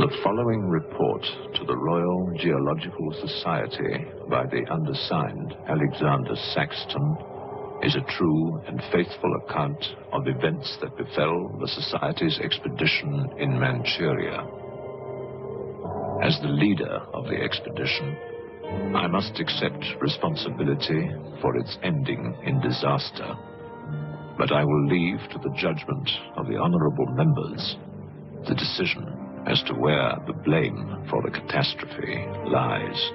The following report to the Royal Geological Society by the undersigned Alexander Saxton is a true and faithful account of events that befell the Society's expedition in Manchuria. As the leader of the expedition, I must accept responsibility for its ending in disaster, but I will leave to the judgment of the honorable members the decision as to where the blame for the catastrophe lies.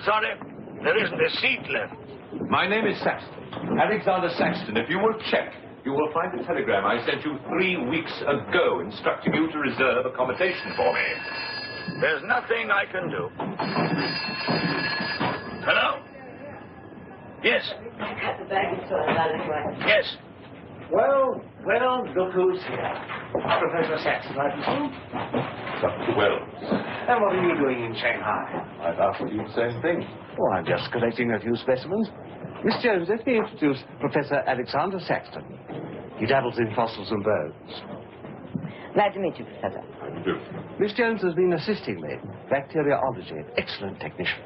Sorry, there isn't a seat left. My name is Saxton, Alexander Saxton. If you will check, you will find the telegram I sent you 3 weeks ago instructing you to reserve accommodation for me. There's nothing I can do. Hello? Yes. Yes. Well, look who's here. Professor Saxton, I presume? Dr. Wells. And what are you doing in Shanghai? I've asked you the same thing. Oh, I'm just collecting a few specimens. Miss Jones, let me introduce Professor Alexander Saxton. He dabbles in fossils and bones. Glad to meet you, Professor. How do you do? Miss Jones has been assisting me. Bacteriology. Excellent technician.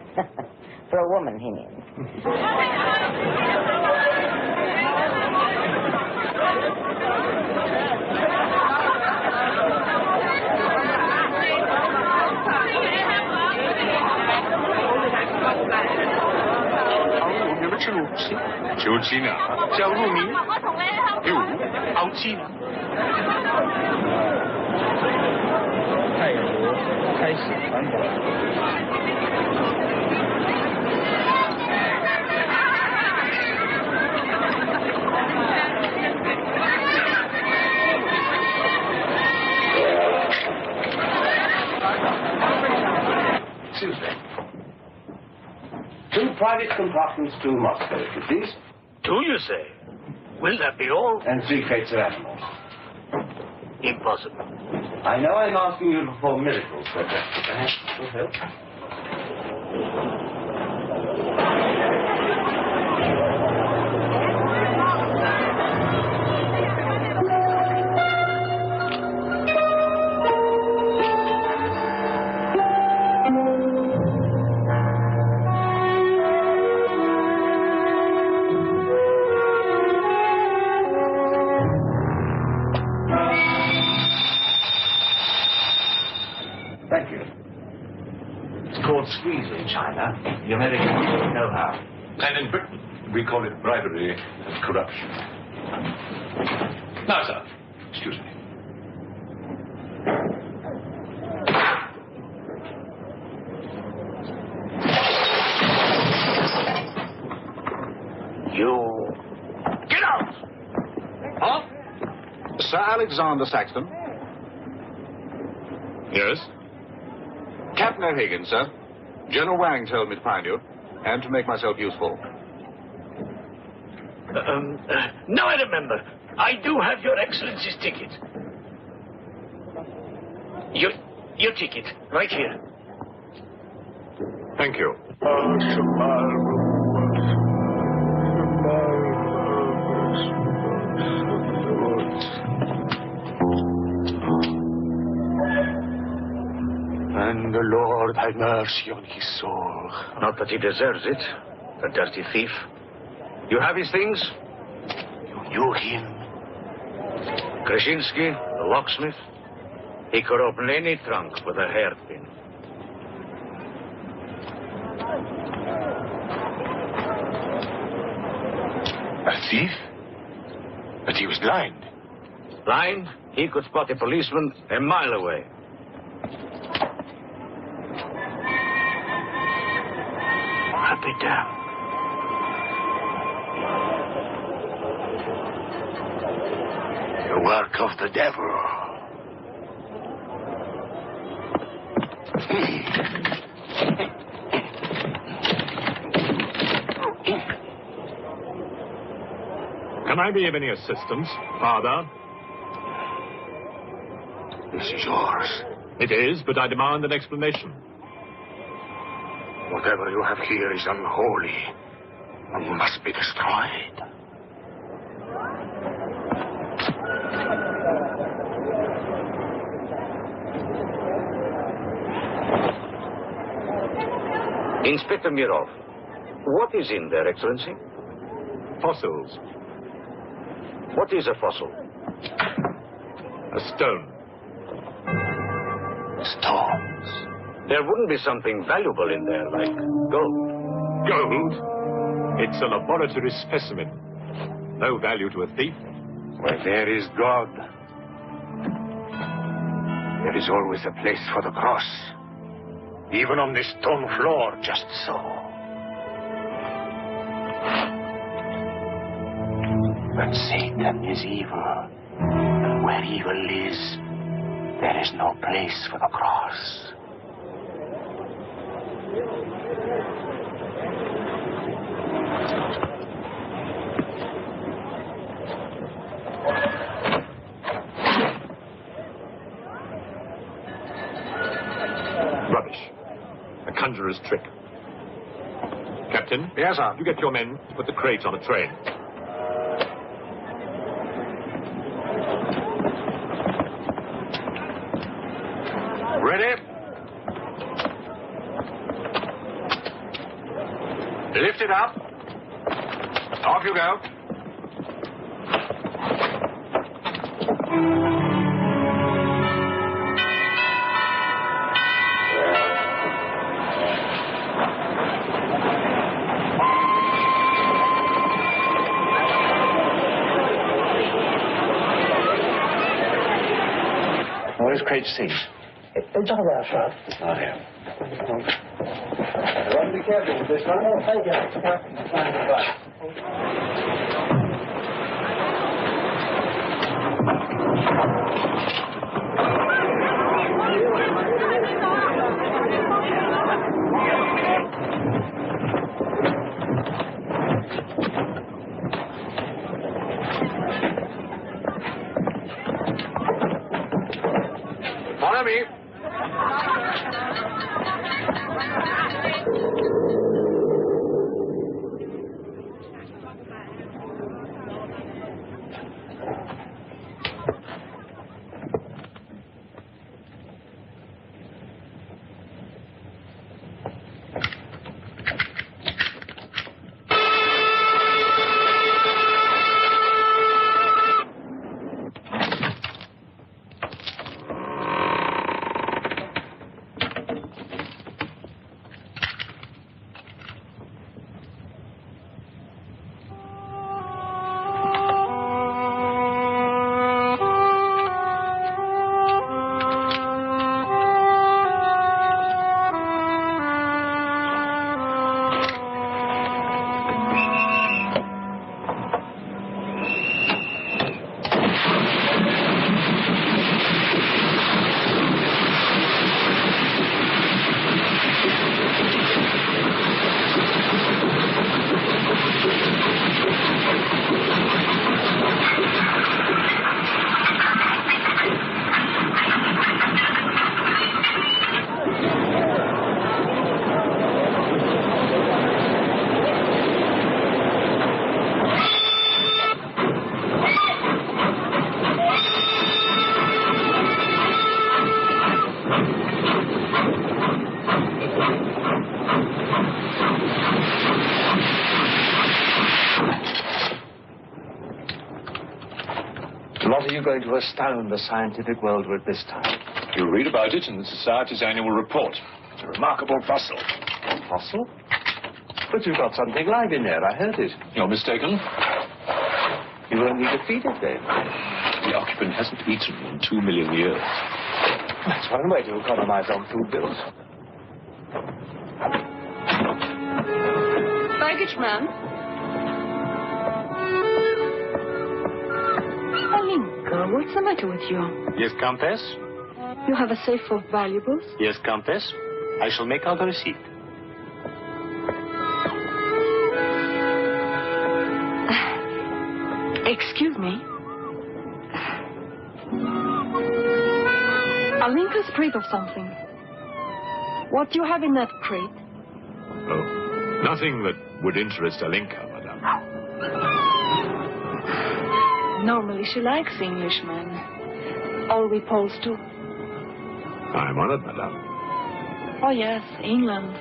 For a woman, he means.求妻呢？叫入迷。六熬鸡呢？太阳开始环保。Excuse me. 2 private compartments to Moscow, if you please. Do you say? Will that be all? And 3 crates of animals. Impossible. I know I'm asking you to perform miracles, but perhaps it will help. Thank you. It's called squeeze in China. The Americans don't know how. And in Britain, we call it bribery and corruption. Now, sir, excuse me. You... Get out! Huh? Sir Alexander Saxton? Yes? Captain O'Hagan, sir. General Wang told me to find you, and to make myself useful. Now I remember. I do have your Excellency's ticket. Your ticket, right here. Thank you. And the Lord have mercy on his soul. Not that he deserves it, the dirty thief. You have his things? You knew him? Krasinski, the locksmith, he could open any trunk with a hairpin. A thief? But he was blind. Blind, he could spot a policeman a mile away. I'll be damned. The work of the devil. Can I be of any assistance, Father? This is yours. It is, but I demand an explanation. Whatever you have here is unholy and must be destroyed. Inspector Mirov, what is in there, Excellency? Fossils. What is a fossil? A stone. Stones. There wouldn't be something valuable in there, like gold. Gold? It's a laboratory specimen. No value to a thief. Where there is God, there is always a place for the cross. Even on this stone floor, just so. But Satan is evil. And where evil is, there is no place for the cross. Rubbish. A conjurer's trick. Captain? Yes, sir. You get your men to put the crate on a train. Ready? Lift it up. Off you go. Where is crate C? It's all right, sir. Not here. Be careful with this one. Oh, thank you. Follow me. you going to astound the scientific world with this time? You'll read about it in the Society's annual report. It's a remarkable fossil. Fossil? But you've got something live in there, I heard it. You're mistaken. You won't need to feed it then. The occupant hasn't eaten in 2 million years. That's one way to economize on food bills. Baggage man? Alinka, what's the matter with you? Yes, Countess? You have a safe full of valuables? Yes, Countess. I shall make out a receipt. Excuse me. Alinka's afraid of something. What do you have in that crate? Oh, nothing that would interest Alinka, madame. Normally she likes Englishmen. All we Poles do. I'm honored, madame. Oh yes, England.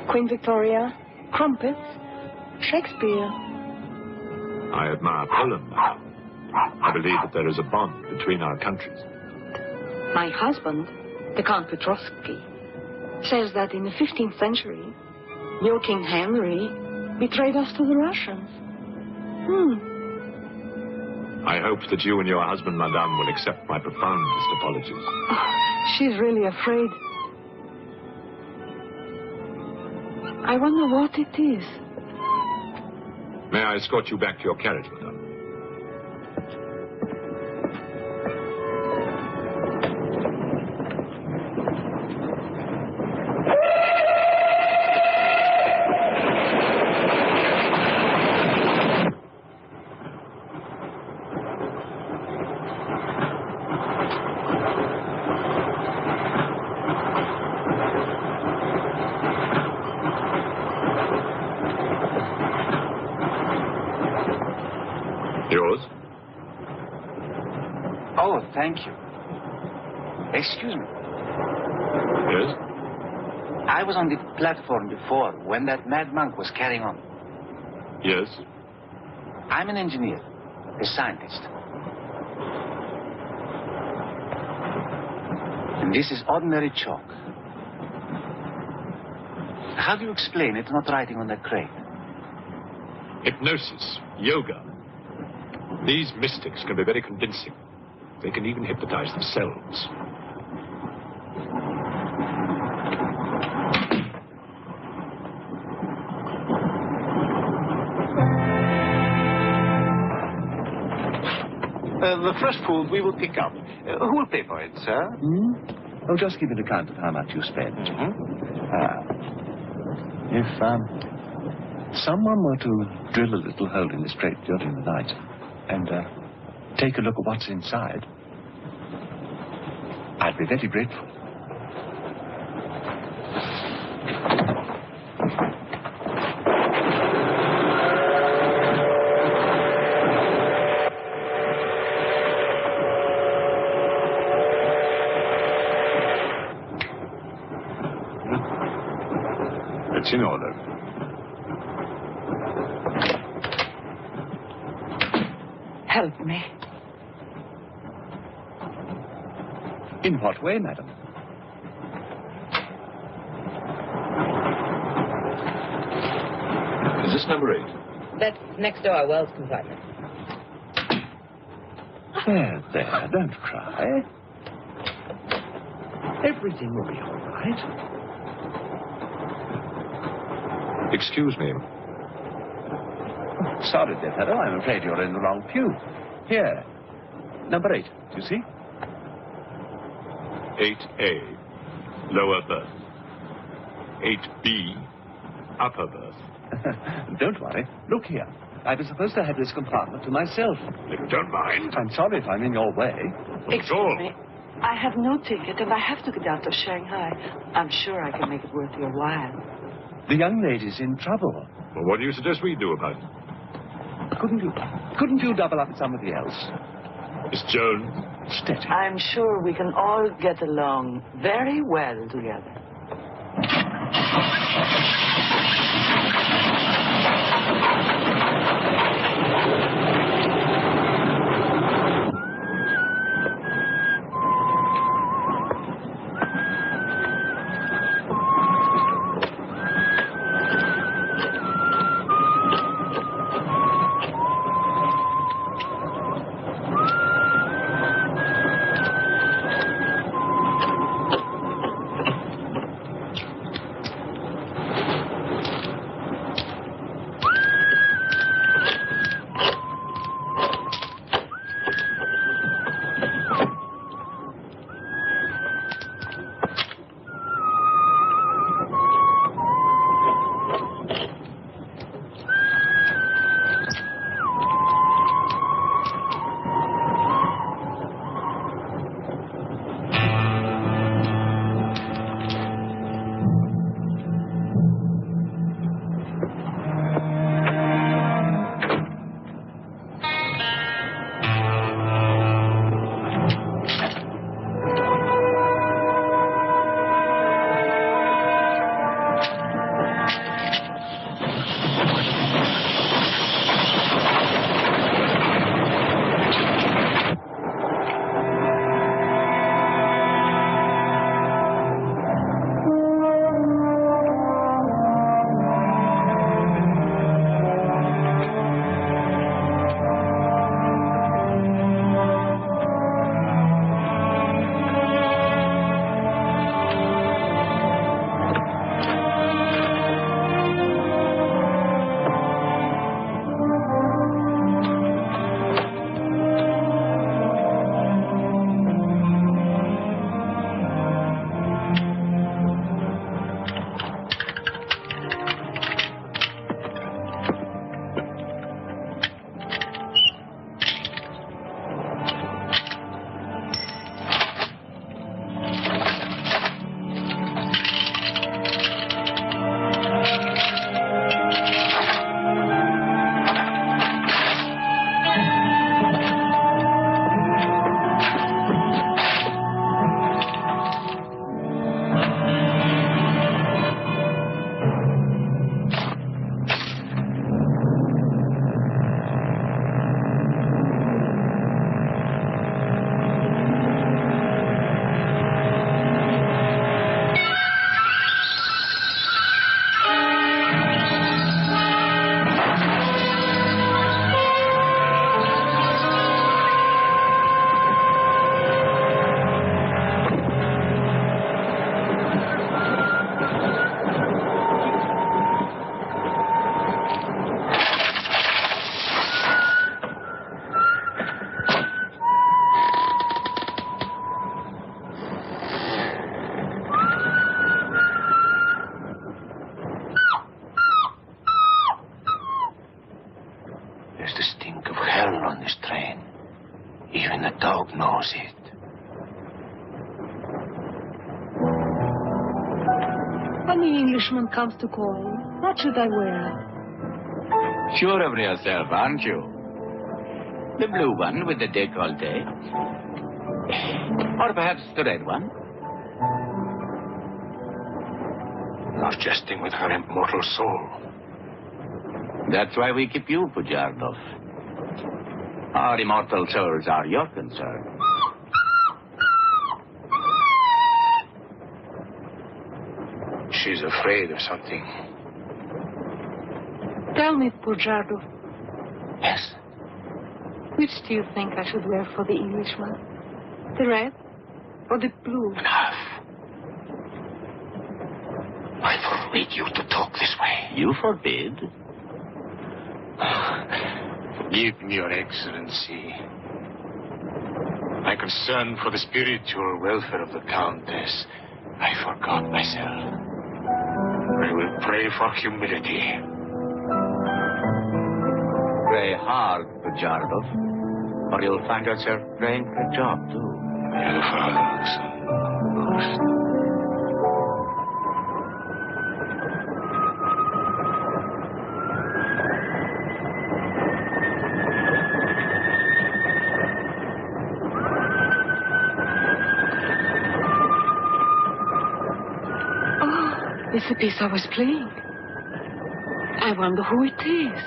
Queen Victoria, crumpets, Shakespeare. I admire Poland, madame. I believe that there is a bond between our countries. My husband, the Count Petrovsky, says that in the 15th century, your King Henry betrayed us to the Russians. I hope that you and your husband, madame, will accept my profoundest apologies. Oh, she's really afraid. I wonder what it is. May I escort you back to your carriage, madame? Yours? Oh, thank you. Excuse me. Yes? I was on the platform before when that mad monk was carrying on. Yes? I'm an engineer, a scientist. And this is ordinary chalk. How do you explain it's not writing on the crate? Hypnosis, yoga. These mystics can be very convincing. They can even hypnotize themselves. The first food we will pick up. Who will pay for it, sir? Oh, just give an account of how much you spent. If someone were to drill a little hole in this crate during the night and take a look at what's inside, I'd be very grateful. It's in order. Help me. In what way, madam? Is this number 8? That's next door, Wells compartment. There, don't cry. Everything will be all right. Excuse me. Sorry, dear fellow, I'm afraid you're in the wrong pew. Here, number 8, do you see? 8A, lower berth. 8B, upper berth. Don't worry. Look here. I was supposed to have this compartment to myself. If you don't mind. I'm sorry if I'm in your way. Excuse me. I have no ticket and I have to get out of Shanghai. I'm sure I can make it worth your while. The young lady's in trouble. Well, what do you suggest we do about it? Couldn't you double up with somebody else? Miss Jones? Steady. I'm sure we can all get along very well together. When the Englishman comes to call, what should I wear? Sure of yourself, aren't you? The blue one with the décolleté. Or perhaps the red one. Not jesting with her immortal soul. That's why we keep you, Pujardov. Our immortal souls are your concern. She's afraid of something. Tell me, Pujardov, Yes. which do you think I should wear for the Englishman? The red or the blue? Enough. I forbid you to talk this way. You forbid? Forgive me, Your Excellency. My concern for the spiritual welfare of the Countess, I forgot myself. I will pray for humility. Pray hard, Pujardov, or you'll find yourself praying for a job, too. It's the piece I was playing. I wonder who it is.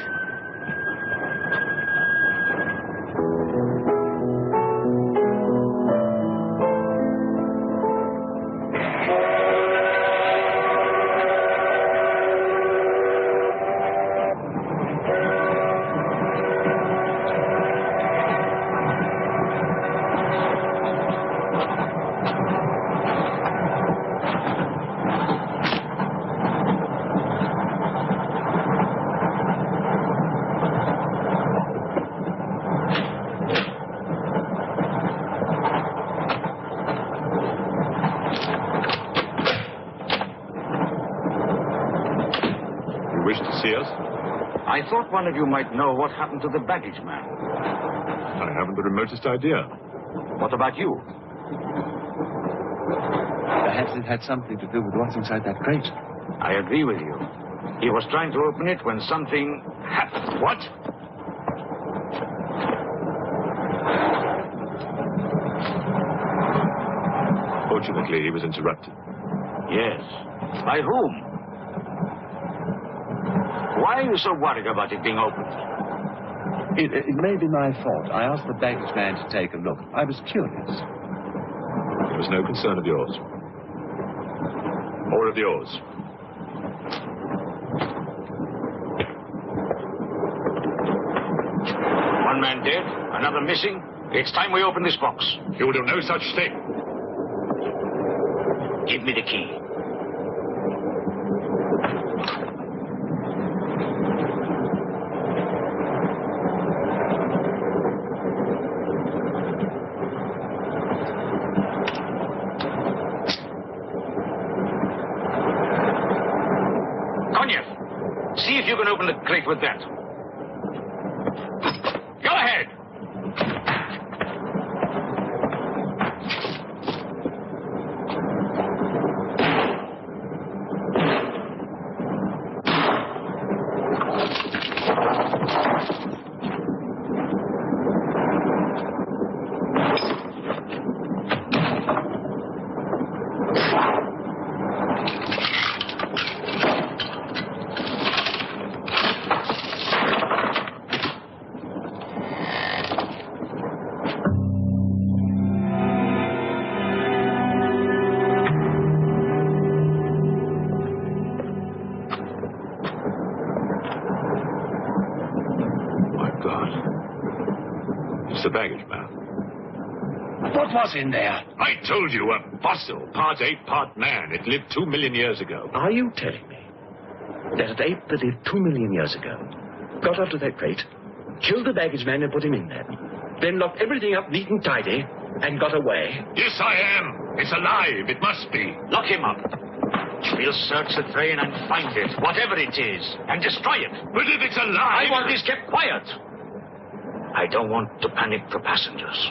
I thought one of you might know what happened to the baggage man. I haven't the remotest idea. What about you? Perhaps it had something to do with what's inside that crate. I agree with you. He was trying to open it when something happened. What? Fortunately, he was interrupted. Yes. By whom? Why are you so worried about it being opened? It may be my fault. I asked the baggage man to take a look. I was curious. It was no concern of yours. Or of yours. One man dead, another missing. It's time we open this box. You will do no such thing. Give me the key. See if you can open the crate with that. Go ahead. The baggage man. What was in there? I told you, a fossil, part ape, part man. It lived 2 million years ago. Are you telling me that an ape that lived 2 million years ago got onto that crate, killed the baggage man and put him in there, then locked everything up neat and tidy and got away? Yes, I am. It's alive. It must be. Lock him up. We'll search the train and find it, whatever it is, and destroy it. But if it's alive... I want this kept quiet. I don't want to panic the passengers.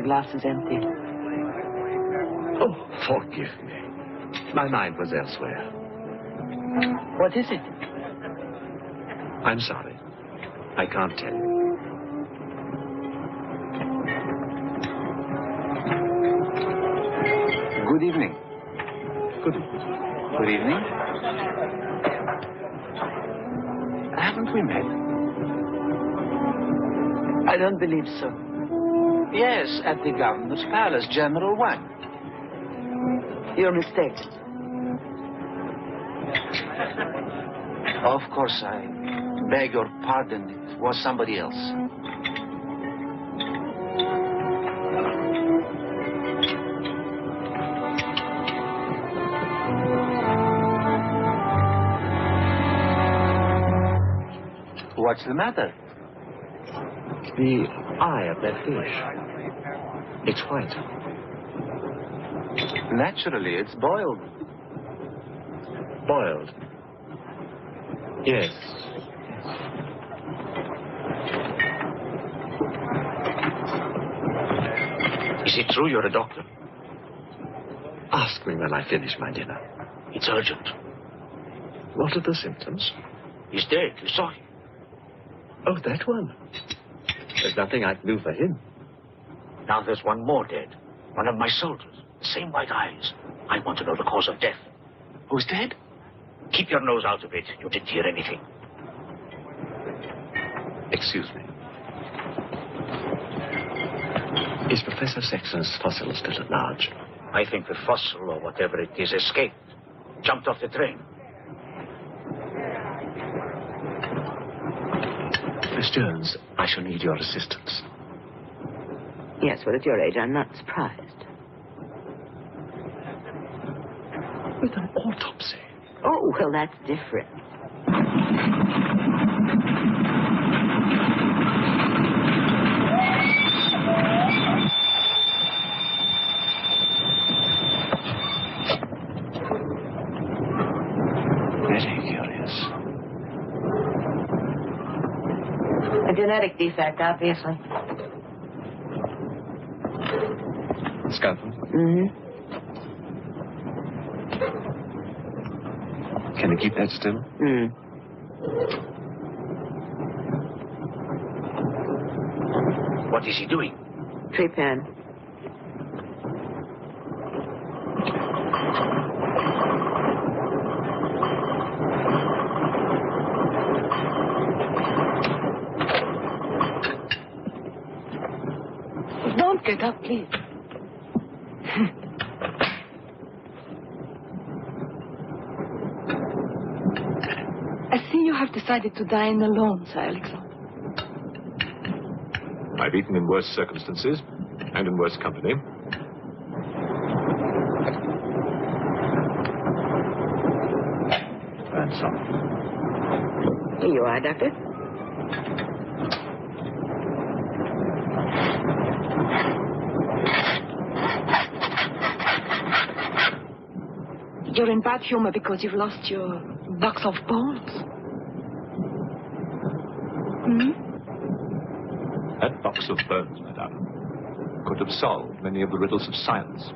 glass is empty. Oh, forgive me. My mind was elsewhere. What is it? I'm sorry. I can't tell you. Good evening. Good evening. Good evening. Haven't we met? I don't believe so. Yes, at the governor's palace, General 1. You're mistaken. Of course, I beg your pardon. It was somebody else. What's the matter? The eye of that fish. It's white. Naturally, it's boiled. Boiled. Yes. Is it true you're a doctor? Ask me when I finish my dinner. It's urgent. What are the symptoms? He's dead. You saw him. Oh, that one. There's nothing I can do for him. Now there's one more dead. One of my soldiers. Same white eyes. I want to know the cause of death. Who's dead? Keep your nose out of it. You didn't hear anything. Excuse me. Is Professor Saxon's fossil still at large? I think the fossil, or whatever it is, escaped. Jumped off the train. Miss Jones, I shall need your assistance. Yes, well, at your age, I'm not surprised. With an autopsy. Oh, well, that's different. Very curious. A genetic defect, obviously. Scalpel? Mm-hmm. Can you keep that still? Mm. What is he doing? Tree pen. Don't get up, please. I see you have decided to dine alone, Sir Alexander. I've eaten in worse circumstances and in worse company. And so. Here you are, Doctor. You're in bad humor because you've lost your box of bones. Hmm? That box of bones, madame, could have solved many of the riddles of science.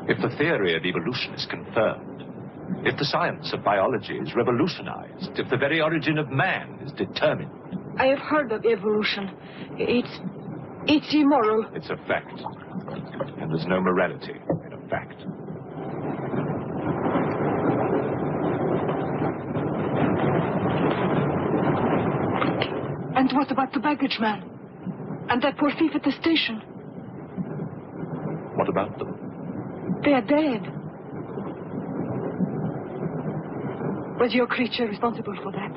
If the theory of evolution is confirmed, if the science of biology is revolutionized, if the very origin of man is determined. I have heard of evolution. It's immoral. It's a fact. And there's no morality in a fact. And what about the baggage man? And that poor thief at the station? What about them? They are dead. Was your creature responsible for that?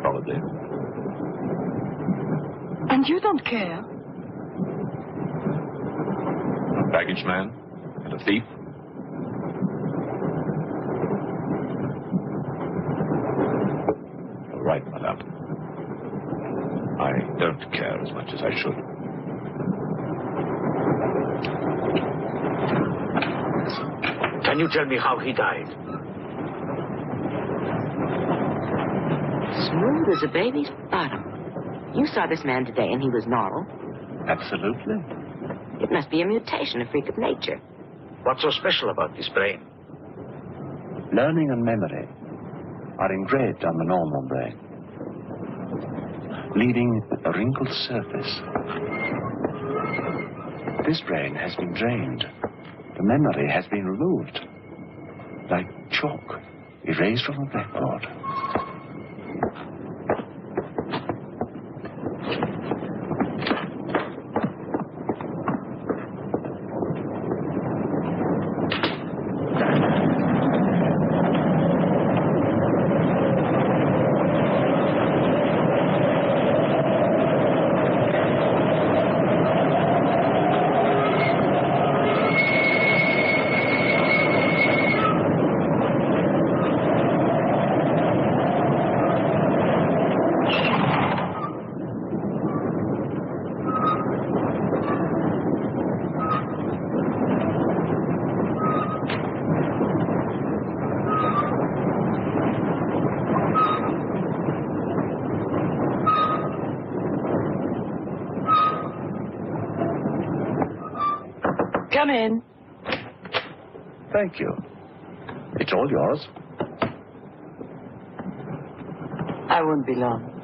Probably. And you don't care? A baggage man and a thief. You're right, madame. I don't care as much as I should. Can you tell me how he died? Smooth as a baby's bottom. You saw this man today and he was normal. Absolutely. It must be a mutation, a freak of nature. What's so special about this brain? Learning and memory are engraved on the normal brain, leaving a wrinkled surface. This brain has been drained. The memory has been removed, like chalk erased from a blackboard. Come in. Thank you. It's all yours. I won't be long.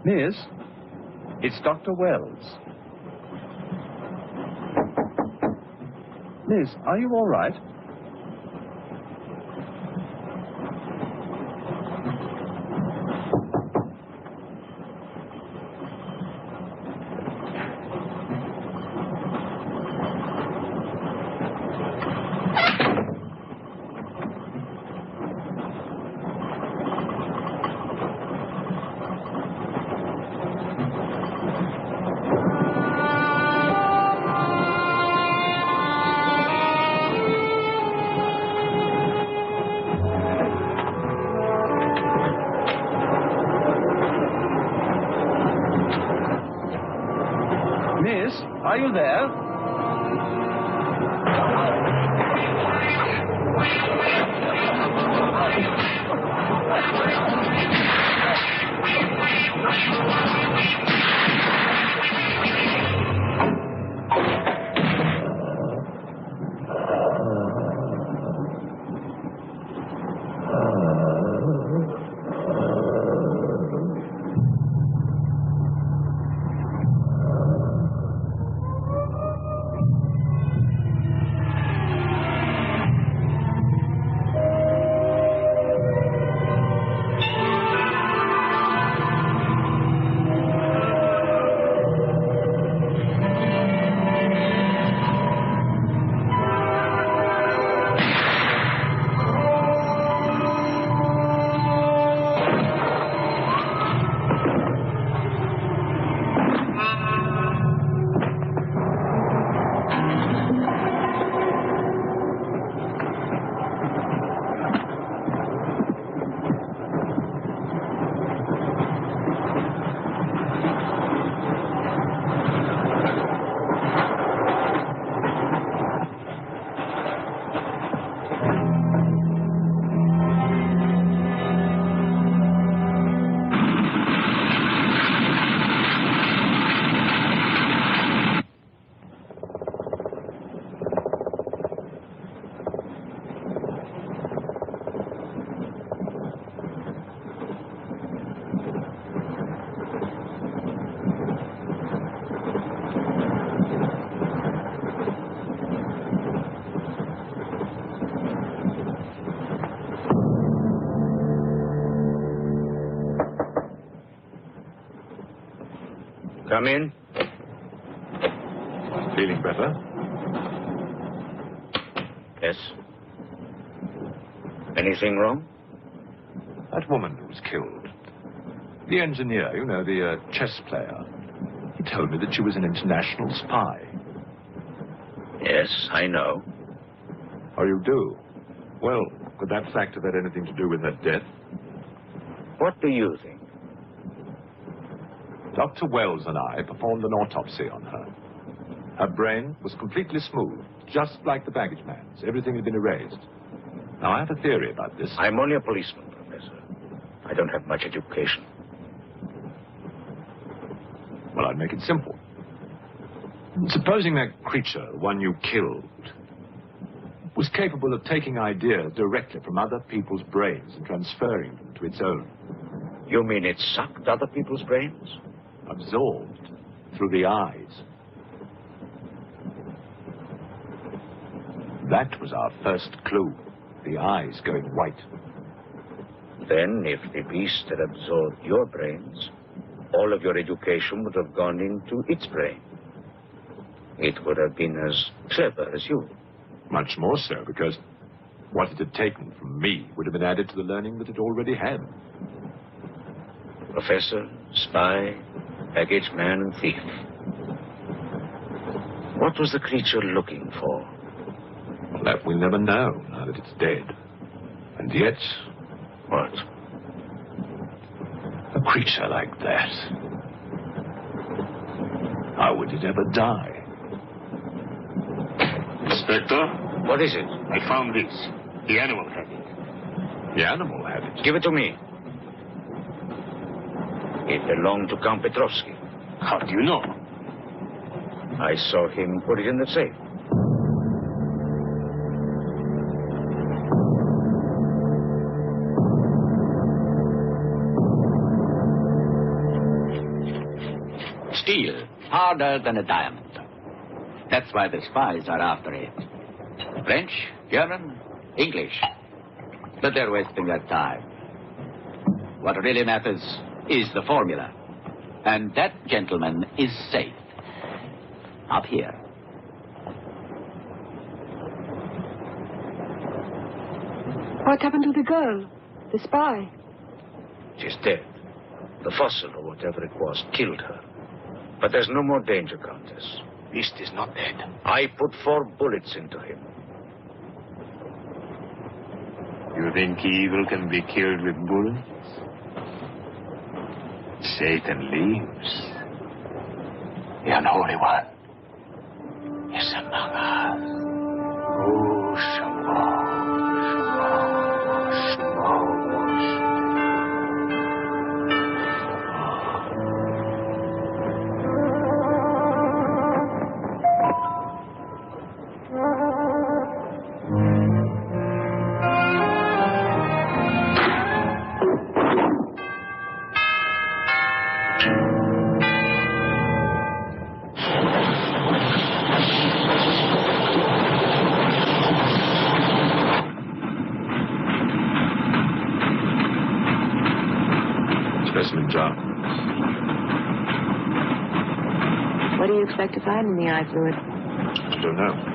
Miss, it's Dr. Wells. Miss, are you all right? Miss, are you there? Come in. Feeling better? Yes. Anything wrong? That woman who was killed. The engineer, you know, the chess player. He told me that she was an international spy. Yes, I know. Oh, you do? Well, could that fact have had anything to do with her death? What do you think? Dr. Wells and I performed an autopsy on her. Her brain was completely smooth, just like the baggage man's. Everything had been erased. Now, I have a theory about this. I'm only a policeman, Professor. I don't have much education. Well, I'd make it simple. Supposing that creature, the one you killed, was capable of taking ideas directly from other people's brains and transferring them to its own. You mean it sucked other people's brains? Absorbed through the eyes. That was our first clue. The eyes going white. Then, if the beast had absorbed your brains, all of your education would have gone into its brain. It would have been as clever as you. Much more so, because what it had taken from me would have been added to the learning that it already had. Professor, spy, baggage man, and thief. What was the creature looking for? Well, that we'll never know, now that it's dead. And yet... What? A creature like that. How would it ever die? Inspector? What is it? I found this. The animal had it. The animal had it. Give it to me. It belonged to Count Petrovsky. How do you know? I saw him put it in the safe. Steel, harder than a diamond. That's why the spies are after it. French, German, English. But they're wasting their time. What really matters is the formula. And that, gentleman, is safe. Up here. What happened to the girl? The spy? She's dead. The fossil, or whatever it was, killed her. But there's no more danger, Countess. Beast is not dead. I put 4 bullets into him. You think evil can be killed with bullets? Satan lives. The Unholy One is among us. Oh, Shamo. Specimen jar. What do you expect to find in the eye fluid? I don't know.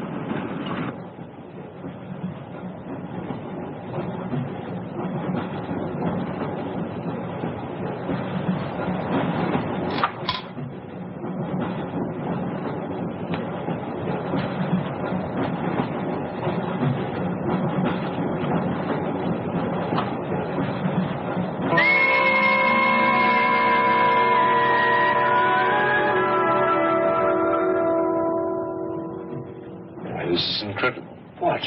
This is incredible. What?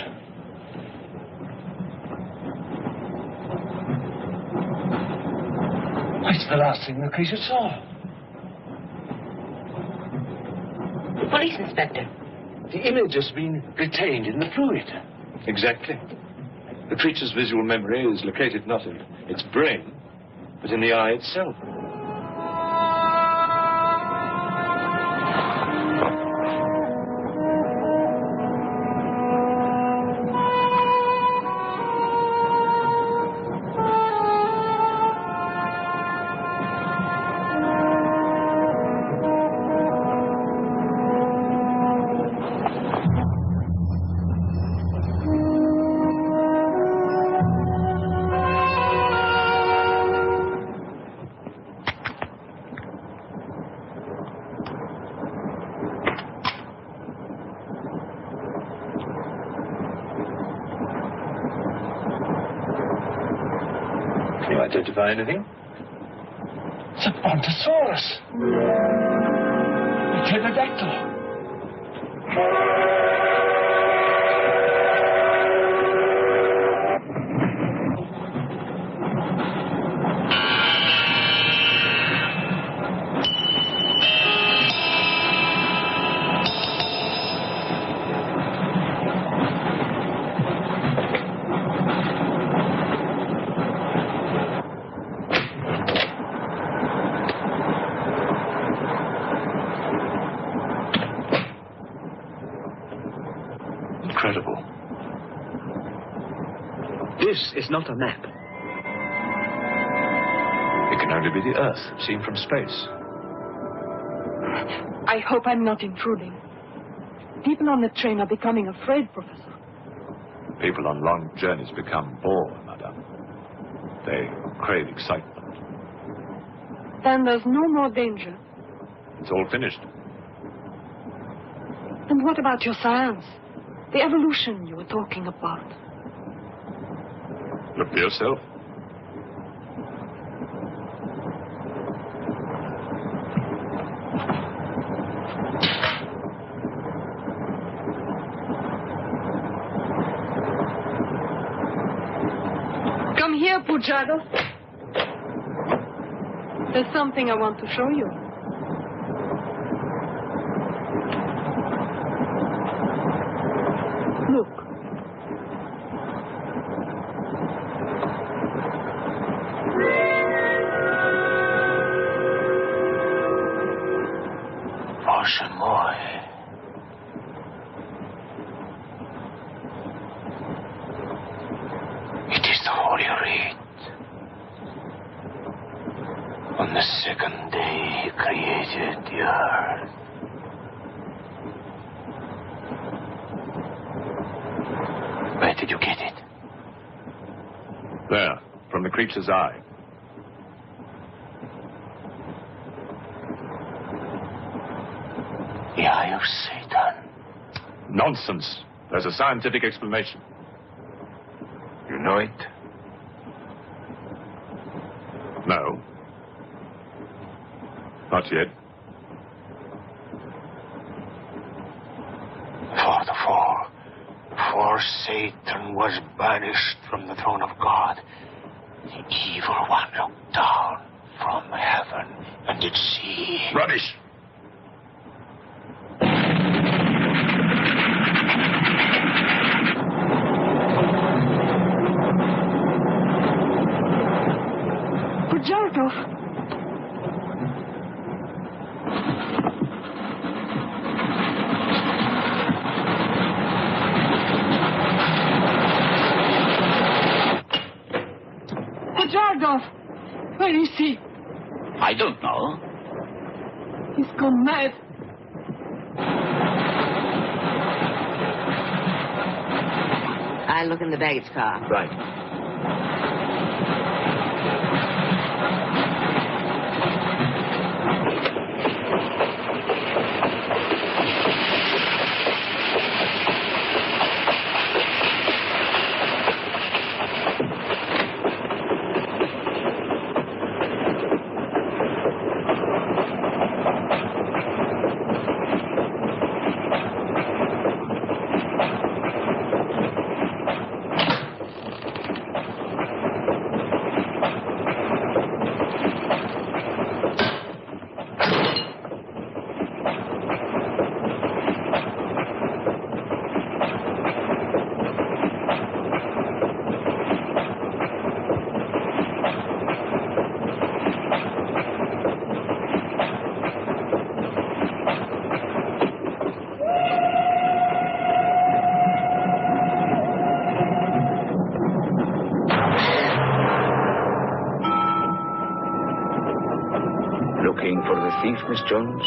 It's the last thing the creature saw. Police inspector. The image has been retained in the fluid. Exactly. The creature's visual memory is located not in its brain, but in the eye itself. Identify anything? It's a brontosaurus. A pterodactyl. Incredible. This is not a map. It can only be the Earth, seen from space. I hope I'm not intruding. People on the train are becoming afraid, Professor. People on long journeys become bored, madame. They crave excitement. Then there's no more danger. It's all finished. And what about your science? The evolution you were talking about. Look for yourself. Come here, Pujardov. There's something I want to show you. Look. Боже мой. It is the Holy Writ. On the second day he created the earth. Where did you get it? There, from the creature's eye. The eye of Satan. Nonsense. There's a scientific explanation. You know it? No. Not yet. For Satan was banished from the throne of God. The evil one looked down from heaven and did see. Rubbish! Pujardov. Pujardov. Where is he? I don't know. He's gone mad. I look in the baggage car. Right. Looking for the thief, Miss Jones?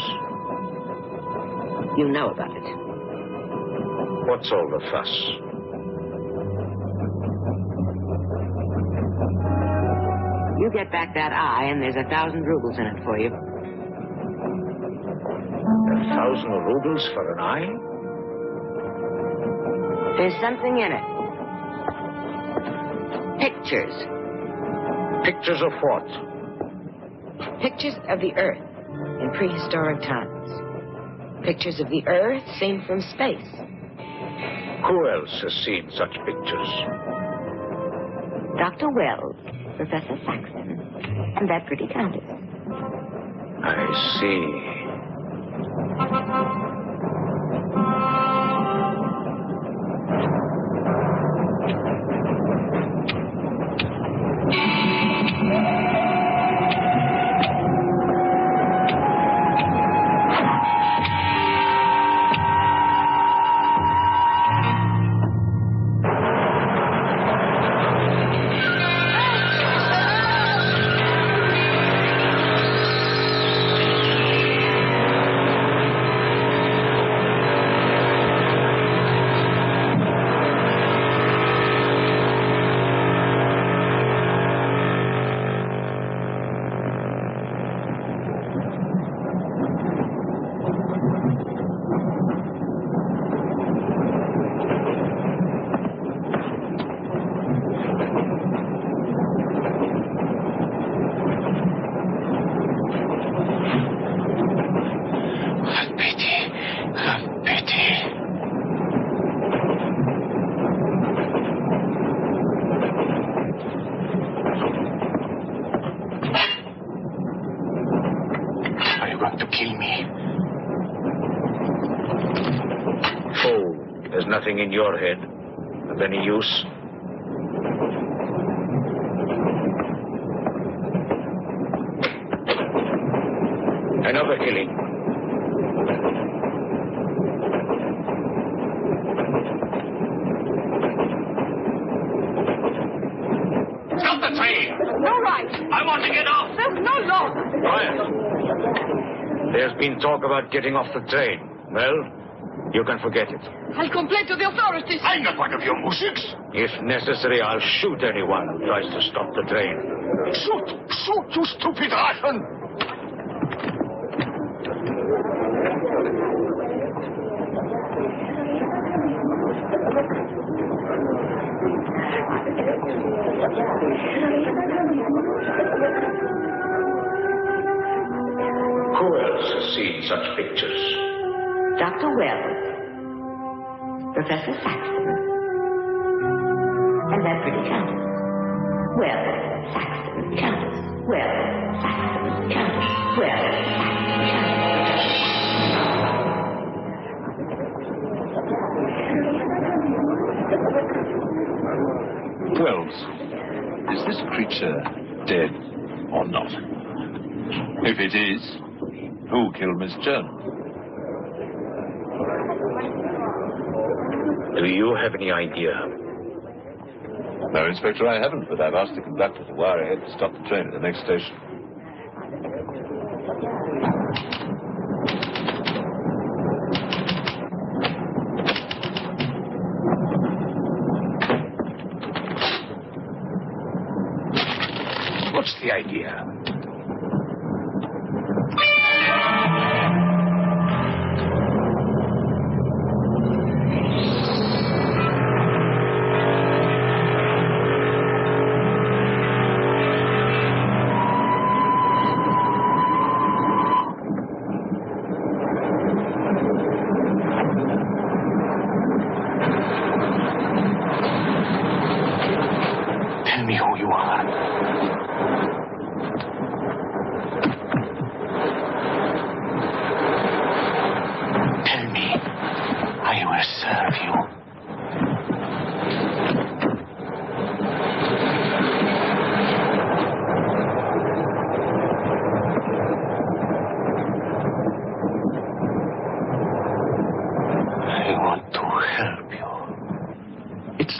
You know about it. What's all the fuss? You get back that eye, and there's 1,000 rubles in it for you. 1,000 rubles for an eye? There's something in it. Pictures. Pictures of what? Pictures of the Earth in prehistoric times. Pictures of the Earth seen from space. Who else has seen such pictures? Dr. Wells, Professor Saxton, and that pretty countess. I see. Nothing in your head of any use? Another killing. Stop the train! No right. I want to get off! There's no law. Quiet. There's been talk about getting off the train. Well, you can forget it. I'll complain to the authorities. I'm not one of your musics. If necessary, I'll shoot anyone who tries to stop the train. Shoot! Shoot, you stupid Russian! Who else has seen such pictures? Dr. Wells, Professor Saxton, and that pretty countess. Wells, Saxton, countess. Wells, Saxton, countess. Wells, Saxton, countess. Wells, is this creature dead or not? If it is, who killed Miss Jones? Do you have any idea? No, Inspector, I haven't, but I've asked the conductor to wire ahead to stop the train at the next station. What's the idea?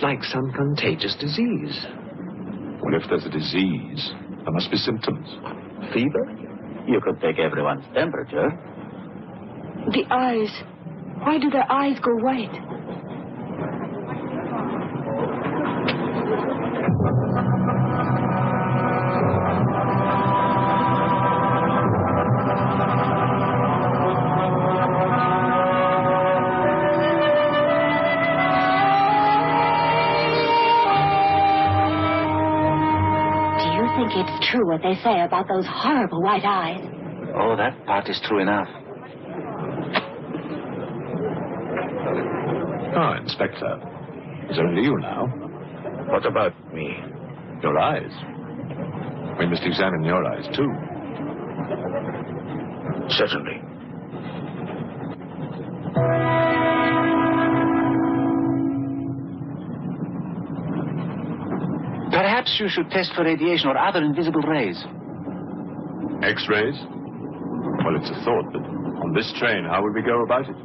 Like some contagious disease. Well, if there's a disease, there must be symptoms. Fever? You could take everyone's temperature. The eyes. Why do their eyes go white? it's true what they say about those horrible white eyes. Oh, that part is true enough. Ah, Inspector. It's only you now. What about me? Your eyes. We must examine your eyes, too. Certainly. Perhaps you should test for radiation or other invisible rays. X-rays? Well, it's a thought, but on this train, how would we go about it?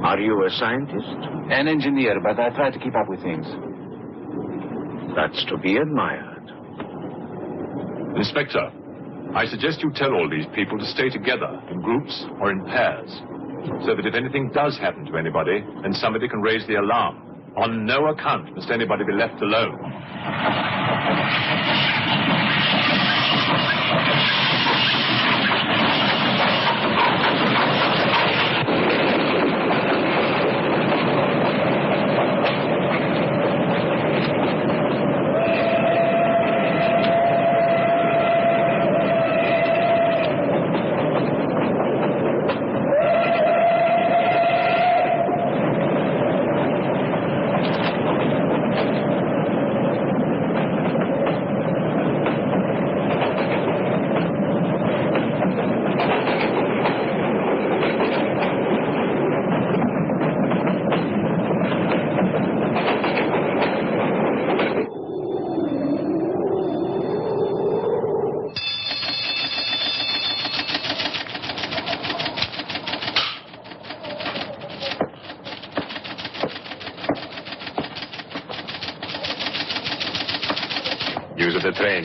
Are you a scientist? An engineer, but I try to keep up with things. That's to be admired. Inspector, I suggest you tell all these people to stay together, in groups or in pairs, so that if anything does happen to anybody, then somebody can raise the alarm. On no account must anybody be left alone. Use of the train.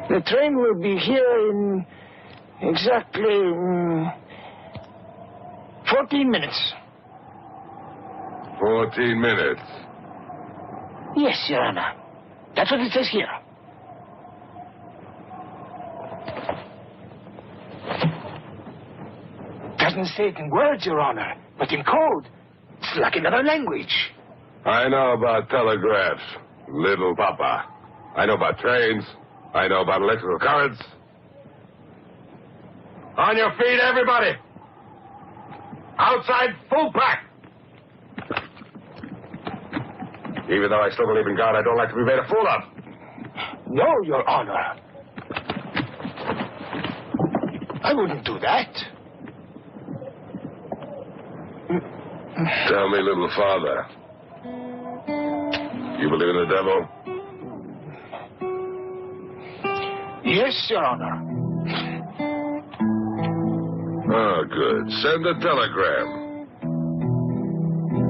The train will be here in exactly 14 minutes. 14 minutes. Yes, Your Honor. That's what it says here. Doesn't say it in words, Your Honor, but in code. It's like another language. I know about telegraphs, little papa. I know about trains. I know about electrical currents. On your feet, everybody! Outside, full pack! Even though I still believe in God, I don't like to be made a fool of. No, Your Honor. I wouldn't do that. Tell me, little father. You believe in the devil? Yes, Your Honor. Oh, good. Send a telegram.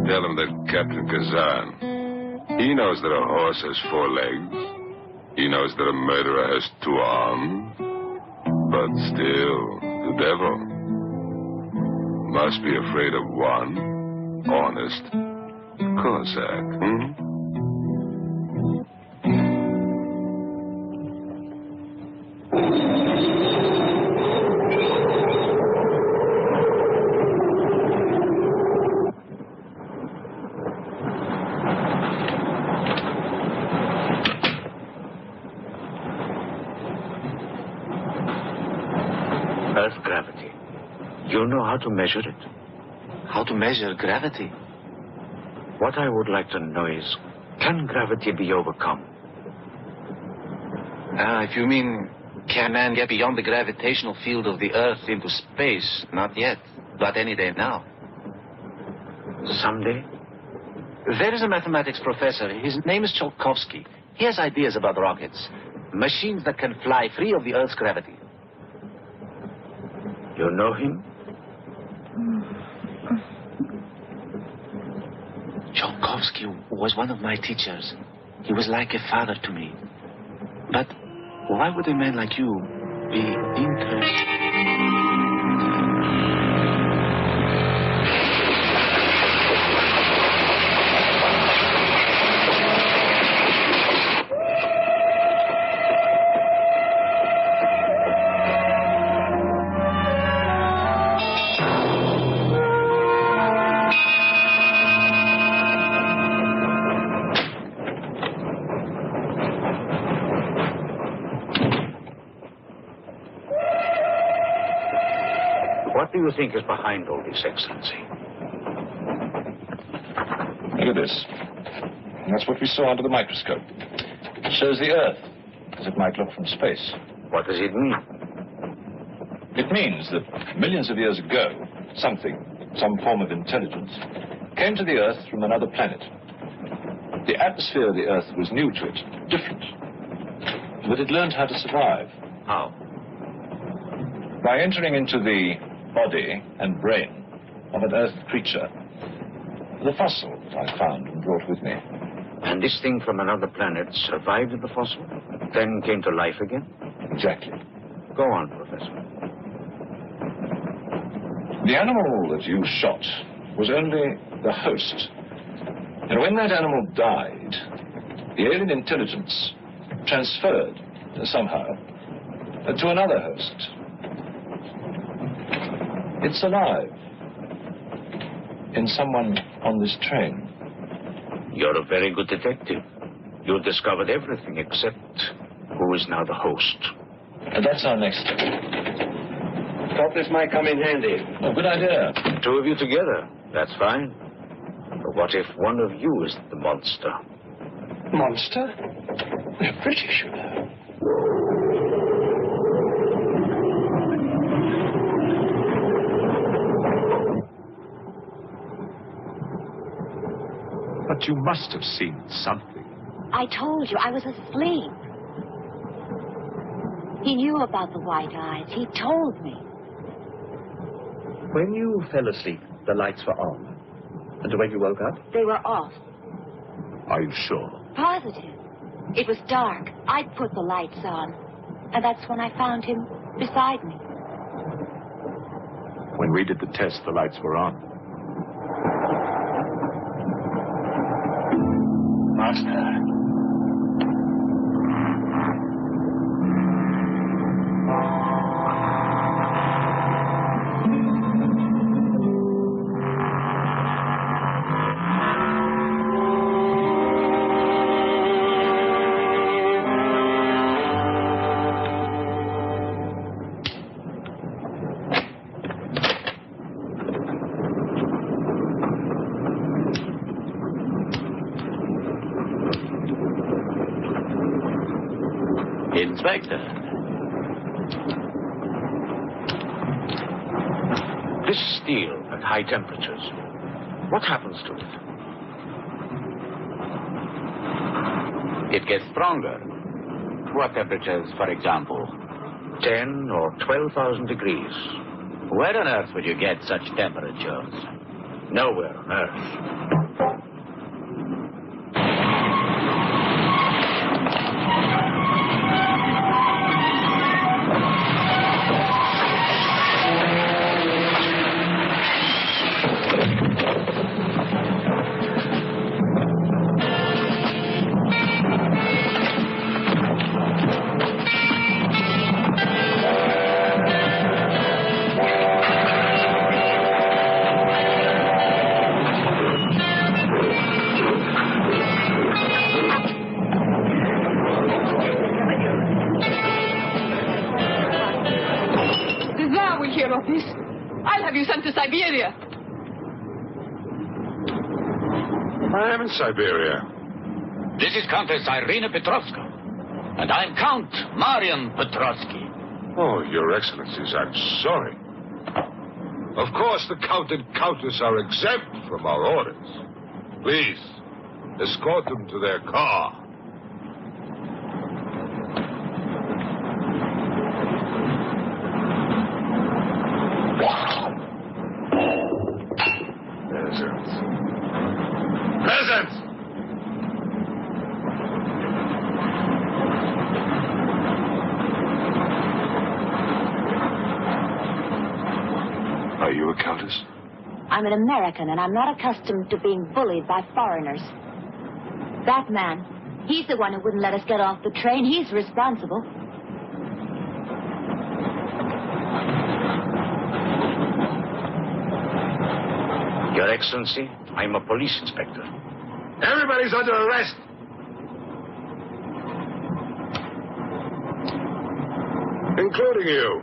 Tell him that Captain Kazan, he knows that a horse has 4 legs. He knows that a murderer has 2 arms. But still, the devil must be afraid of one honest Cossack. Earth gravity. You know how to measure it? How to measure gravity? What I would like to know is, can gravity be overcome? If you mean, can man get beyond the gravitational field of the Earth into space? Not yet, but any day now. Someday? There is a mathematics professor. His name is Tsiolkovsky. He has ideas about rockets. Machines that can fly free of the Earth's gravity. You know him? Tsiolkovsky was one of my teachers. He was like a father to me. But why would a man like you be interested? What do you think is behind all this, Excellency? Look at this. That's what we saw under the microscope. It shows the Earth, as it might look from space. What does it mean? It means that millions of years ago, some form of intelligence, came to the Earth from another planet. The atmosphere of the Earth was new to it, different. But it learned how to survive. How? By entering into the body and brain of an Earth creature. The fossil that I found and brought with me. And this thing from another planet survived the fossil, then came to life again? Exactly. Go on, Professor. The animal that you shot was only the host. And when that animal died, the alien intelligence transferred somehow to another host. It's alive in someone on this train. You're a very good detective. You discovered everything except who is now the host. And that's our next step. Thought this might come in handy. Oh, good idea. Two of you together. That's fine. But what if one of you is the monster? Monster? They're British, you know. But you must have seen something. I told you, I was asleep. He knew about the white eyes. He told me. When you fell asleep, the lights were on. And when you woke up? They were off. Are you sure? Positive. It was dark. I'd put the lights on. And that's when I found him beside me. When we did the test, the lights were on. Master. Inspector. This steel at high temperatures, what happens to it? It gets stronger. What temperatures, for example? 10 or 12,000 degrees. Where on earth would you get such temperatures? Nowhere on earth. I'll have you sent to Siberia. I am in Siberia. This is Countess Irina Petrovska. And I'm Count Marian Petrovsky. Oh, Your Excellencies, I'm sorry. Of course, the Count and Countess are exempt from our orders. Please, escort them to their car. Peasants! Are you a countess? I'm an American, and I'm not accustomed to being bullied by foreigners. That man, he's the one who wouldn't let us get off the train. He's responsible. Your Excellency, I'm a police inspector. Everybody's under arrest. Including you.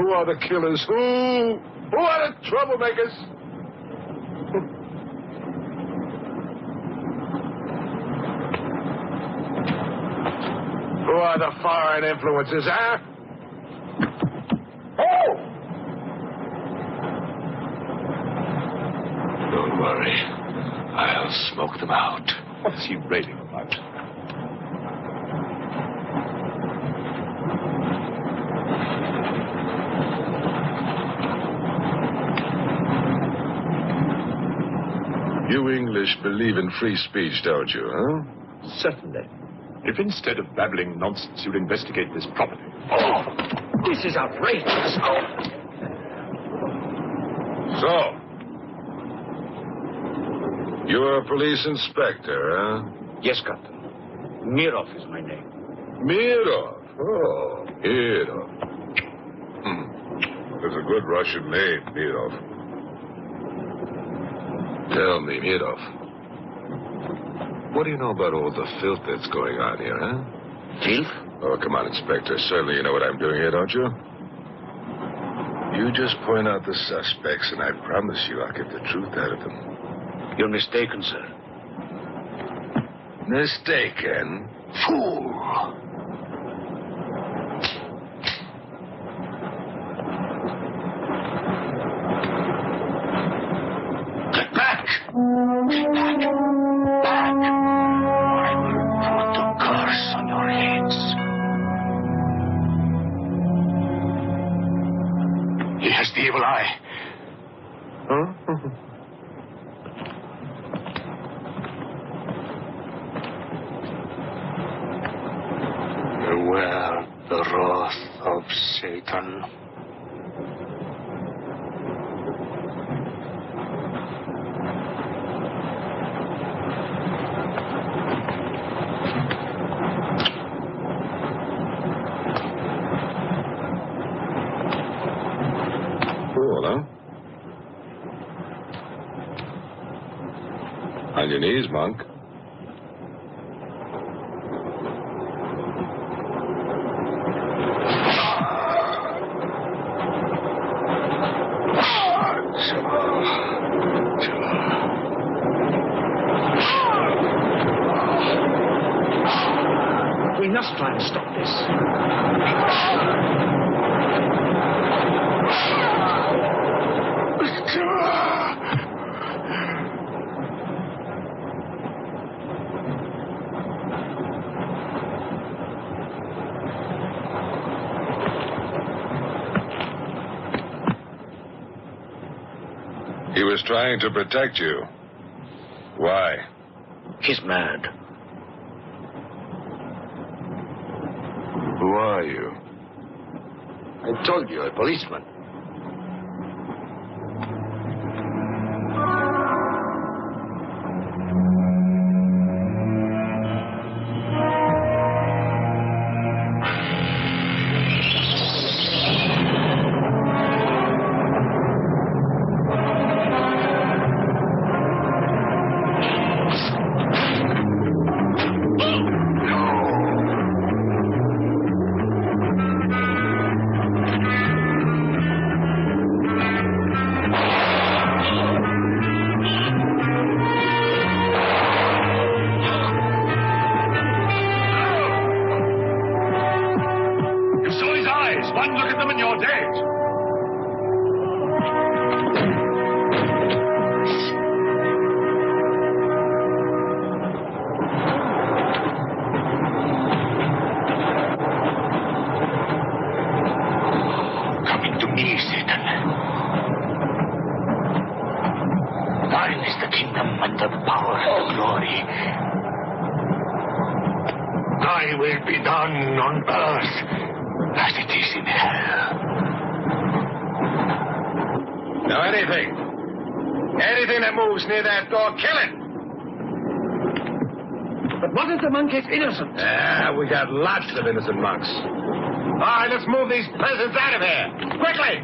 Who are the killers? Who are the troublemakers? Who are the foreign influences, huh? Oh! Don't worry. I'll smoke them out. What is he raving about? You English believe in free speech, don't you, huh? Certainly. If instead of babbling nonsense, you'd investigate this properly. Oh! This is outrageous! So, you're a police inspector, huh? Yes, Captain. Mirov is my name. Mirov? Oh, Mirov. That's a good Russian name, Mirov. Tell me, Mirov. What do you know about all the filth that's going on here, huh? Filth? Oh, come on, Inspector. Certainly you know what I'm doing here, don't you? You just point out the suspects, and I promise you I'll get the truth out of them. You're mistaken, sir. Mistaken? Fool! Get back! Get back! Back! I will put a curse on your heads. He has the evil eye. Huh? Beware the wrath of Satan. Cool, huh? On your knees, monk. We must try and stop this. He was trying to protect you. Why? He's mad. Who are you? I told you, a policeman. Anything that moves near that door, kill it! But what if the monk is innocent? We got lots of innocent monks. All right, let's move these peasants out of here. Quickly!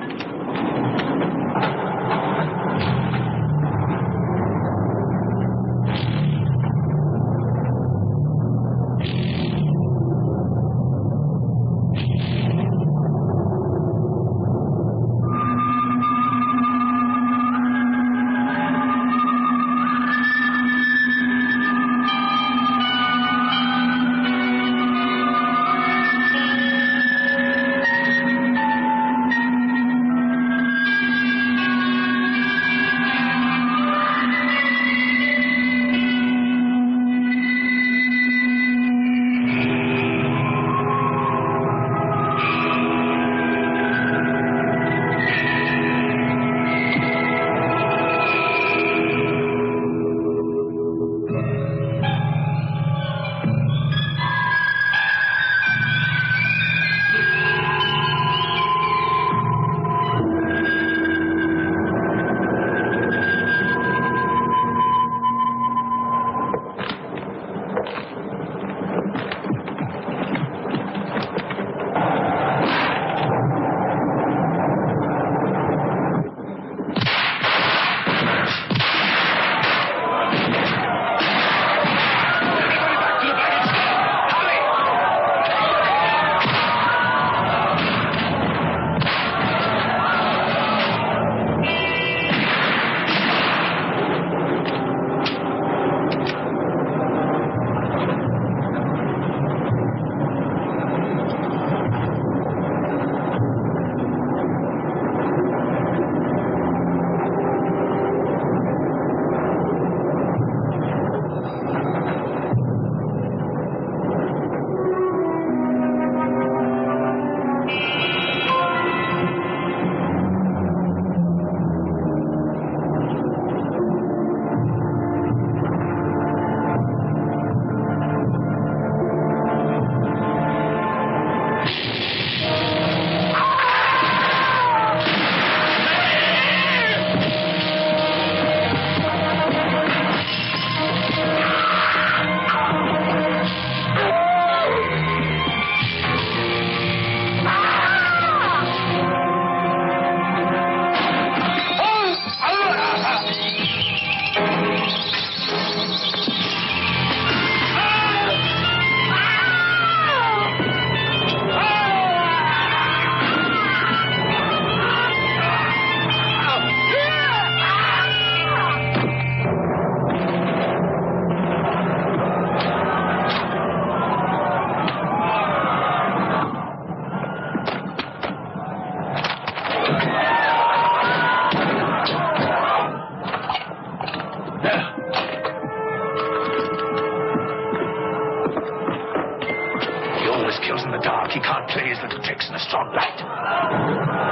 always kills in the dark. He can't play his little tricks in a strong light.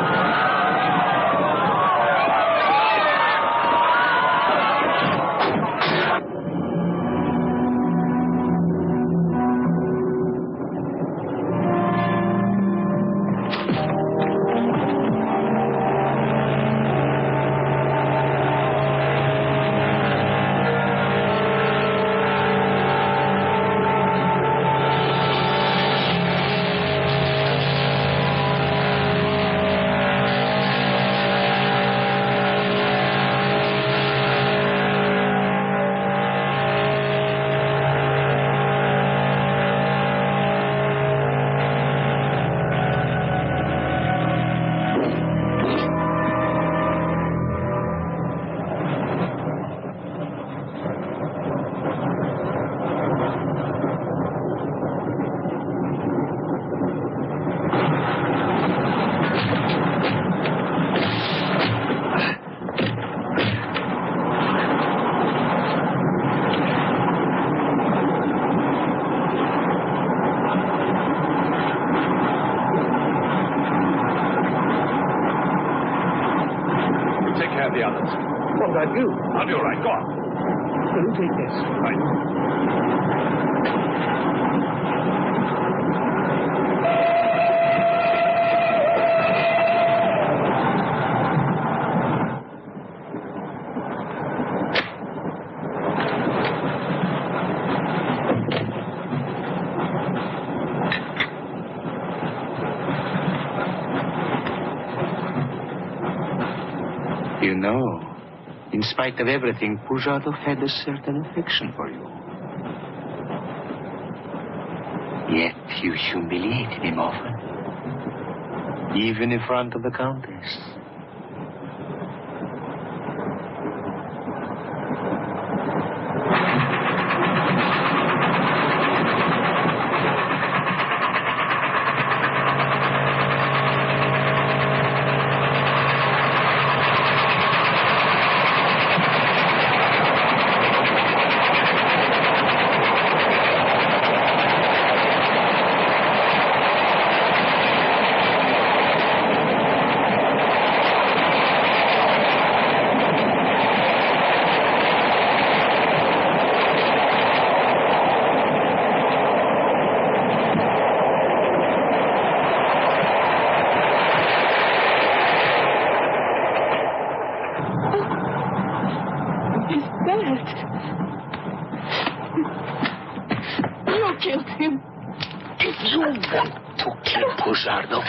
The others. What about you? I'll be all right. Go on. Will you take this? Right. You know, in spite of everything, Pujardov had a certain affection for you. Yet you humiliated him often, even in front of the Countess.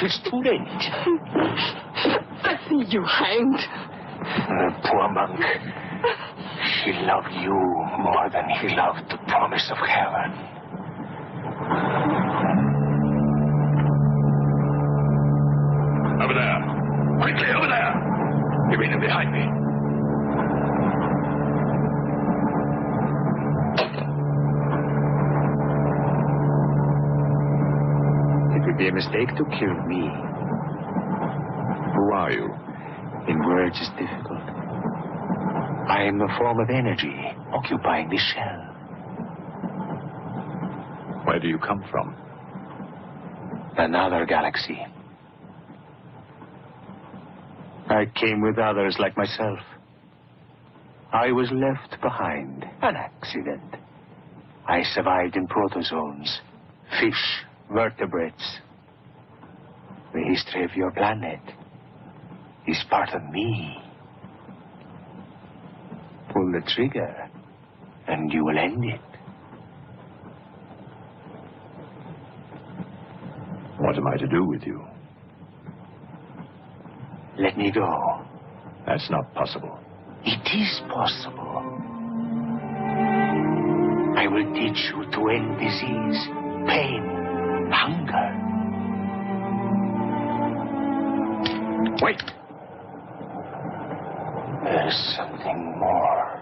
It's too late. I see you hanged. The poor monk. He loved you more than he loved the promise of heaven. Over there. Quickly, over there. You mean them behind me? It would be a mistake to kill me. Who are you? In words, it's difficult. I am a form of energy occupying this shell. Where do you come from? Another galaxy. I came with others like myself. I was left behind. An accident. I survived in protozoans, fish, vertebrates. The history of your planet is part of me. Pull the trigger, and you will end it. What am I to do with you? Let me go. That's not possible. It is possible. I will teach you to end disease, pain, hunger. Wait. There's something more.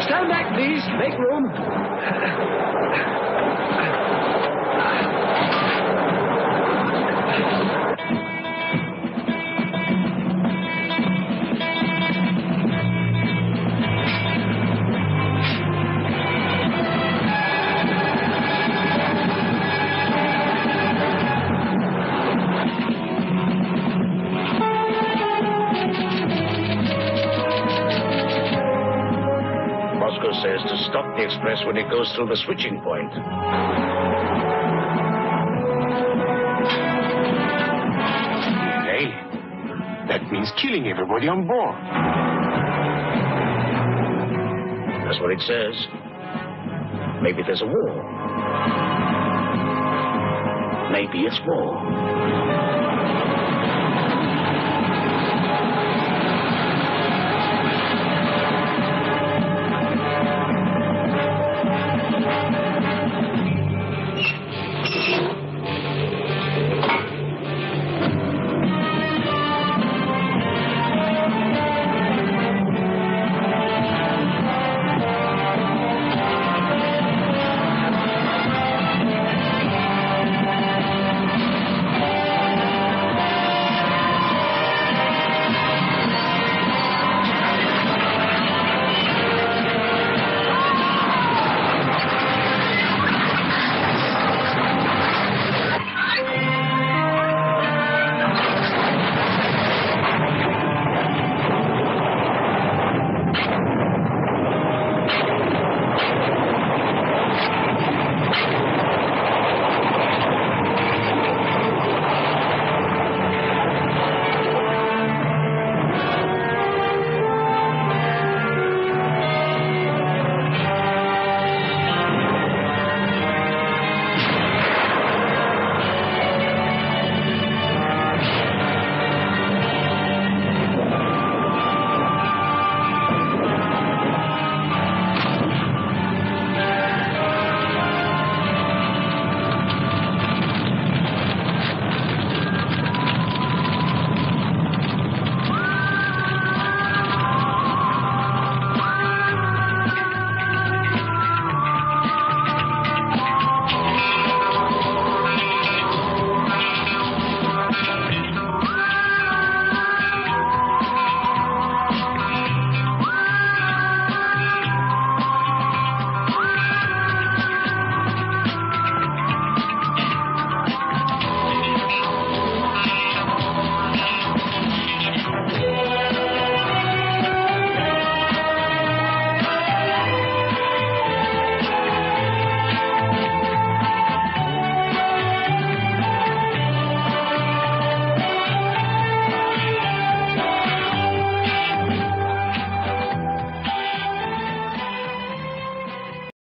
Stand back, please. Make room. Says to stop the express when it goes through the switching point. Hey, that means killing everybody on board. That's what it says. Maybe there's a war. Maybe it's war.